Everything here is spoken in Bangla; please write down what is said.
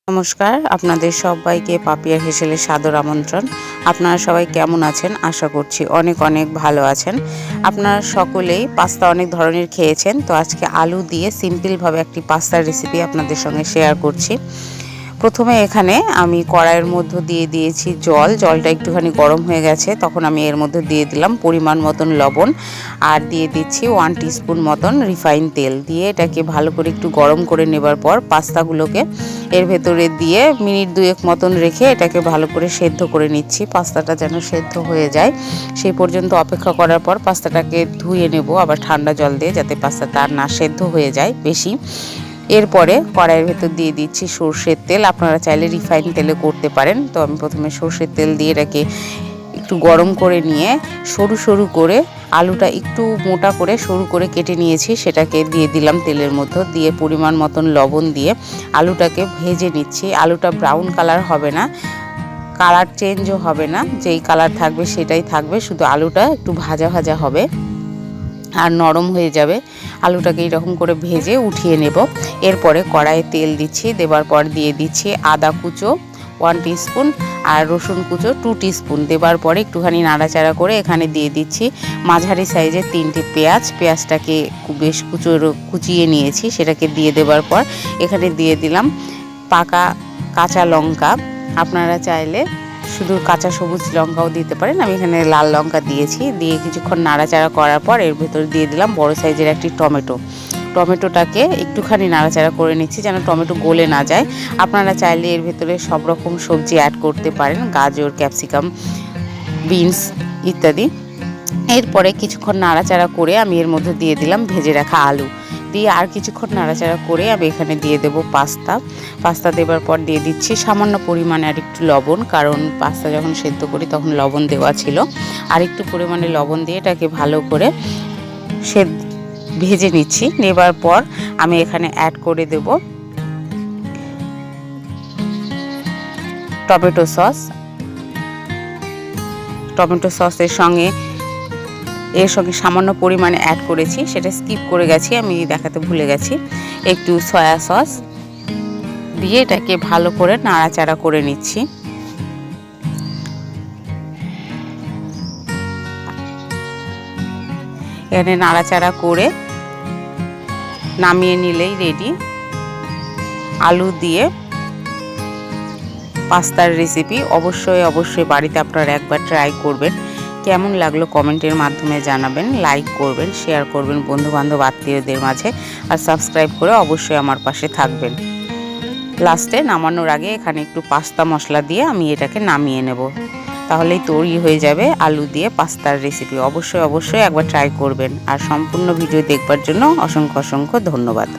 নমস্কার, আপনাদের সবাইকে পাপিয়ার হেসেলের সাদর আমন্ত্রণ। আপনারা সবাই কেমন আছেন? আশা করছি অনেক অনেক ভালো আছেন। আপনারা সকলেই পাস্তা অনেক ধরনের খেয়েছেন, তো আজকে আলু দিয়ে সিম্পলভাবে একটি পাস্তার রেসিপি আপনাদের সঙ্গে শেয়ার করছি। প্রথমে এখানে আমি কড়াইয়ের মধ্যে দিয়ে দিয়েছি জলটা একটুখানি গরম হয়ে গেছে, তখন আমি এর মধ্যে দিয়ে দিলাম পরিমাণ মতন লবণ আর দিয়ে দিচ্ছি 1 টিস্পুন মতন রিফাইন তেল। দিয়ে এটাকে ভালো করে একটু গরম করে নেবার পর পাস্তাগুলোকে এর ভেতরে দিয়ে মিনিট 2 মতন রেখে এটাকে ভালো করে সেদ্ধ করে নিচ্ছি। পাস্তাটা যেন সেদ্ধ হয়ে যায় সেই পর্যন্ত অপেক্ষা করার পর পাস্তাটাকে ধুয়ে নেব আবার ঠান্ডা জল দিয়ে, যাতে পাস্তাটা আর না সেদ্ধ হয়ে যায় বেশি। এরপরে কড়াইয়ের ভেতর দিয়ে দিচ্ছি সরষের তেল। আপনারা চাইলে রিফাইন তেলে করতে পারেন, তো আমি প্রথমে সরষের তেল দিয়ে এটাকে একটু গরম করে নিয়ে সরু সরু করে আলুটা একটু মোটা করে সরু করে কেটে নিয়েছি, সেটাকে দিয়ে দিলাম তেলের মধ্যে। দিয়ে পরিমাণ মতন লবণ দিয়ে আলুটাকে ভেজে নিচ্ছি। আলুটা ব্রাউন কালার হবে না, কালার চেঞ্জও হবে না, যেই কালার থাকবে সেটাই থাকবে, শুধু আলুটা একটু ভাজা ভাজা হবে আর নরম হয়ে যাবে। আলুটাকে এইরকম করে ভেজে উঠিয়ে নেব। এরপরে কড়াইয়ে তেল দিচ্ছি, দেবার পর দিয়ে দিচ্ছি আদা কুচো 1 টিস্পুন আর রসুন কুচো 2 টিস্পুন। দেবার পরে একটুখানি নাড়াচাড়া করে এখানে দিয়ে দিচ্ছি মাঝারি সাইজের 3টে পেঁয়াজটাকে বেশ কুচিয়ে নিয়েছি, সেটাকে দিয়ে দেবার পর এখানে দিয়ে দিলাম পাকা কাঁচা লঙ্কা। আপনারা চাইলে শুধু কাঁচা সবুজ লঙ্কাও দিতে পারেন, আমি এখানে লাল লঙ্কা দিয়েছি। দিয়ে কিছুক্ষণ নাড়াচাড়া করার পর এর ভেতরে দিয়ে দিলাম বড় সাইজের একটি টমেটোটাকে একটুখানি নাড়াচাড়া করে নিচ্ছি যেন টমেটো গলে না যায়। আপনারা চাইলে এর ভেতরে সব রকম সবজি অ্যাড করতে পারেন, গাজর, ক্যাপসিকাম, বিনস ইত্যাদি। এরপরে কিছুক্ষণ নাড়াচাড়া করে আমি এর মধ্যে দিয়ে দিলাম ভেজে রাখা আলু। দিয়ে আর কিছুক্ষণ নাড়াচাড়া করে আমি এখানে দিয়ে দেব পাস্তা দেবার পর দিয়ে দিচ্ছি সামান্য পরিমাণে আর একটু লবণ, কারণ পাস্তা যখন সেদ্ধ করি তখন লবণ দেওয়া ছিল। আর একটু পরিমাণে লবণ দিয়ে এটাকে ভালো করে ভেজে নিচ্ছি। নেবার পর আমি এখানে অ্যাড করে দেব টমেটো সসের সঙ্গে সামান্য পরিমাণে অ্যাড করেছি, সেটা স্কিপ করে গেছি, আমি দেখাতে ভুলে গেছি। একটু সয়া সস দিয়ে এটাকে ভালো করে নাড়াচাড়া করে নিচ্ছি। এখানে নাড়াচাড়া করে নামিয়ে নিলেই রেডি আলু দিয়ে পাস্তার রেসিপি। অবশ্যই বাড়িতে আপনারা একবার ট্রাই করবেন। কেমন লাগলো কমেন্টের মাধ্যমে জানাবেন, লাইক করবেন, শেয়ার করবেন বন্ধুবান্ধব আত্মীয়দের মাঝে, আর সাবস্ক্রাইব করে অবশ্যই আমার পাশে থাকবেন। লাস্টে নামানোর আগে এখানে একটু পাস্তা মশলা দিয়ে আমি এটাকে নামিয়ে নেব, তাহলেই তৈরি হয়ে যাবে আলু দিয়ে পাস্তার রেসিপি। অবশ্যই একবার ট্রাই করবেন। আর সম্পূর্ণ ভিডিও দেখবার জন্য অসংখ্য ধন্যবাদ।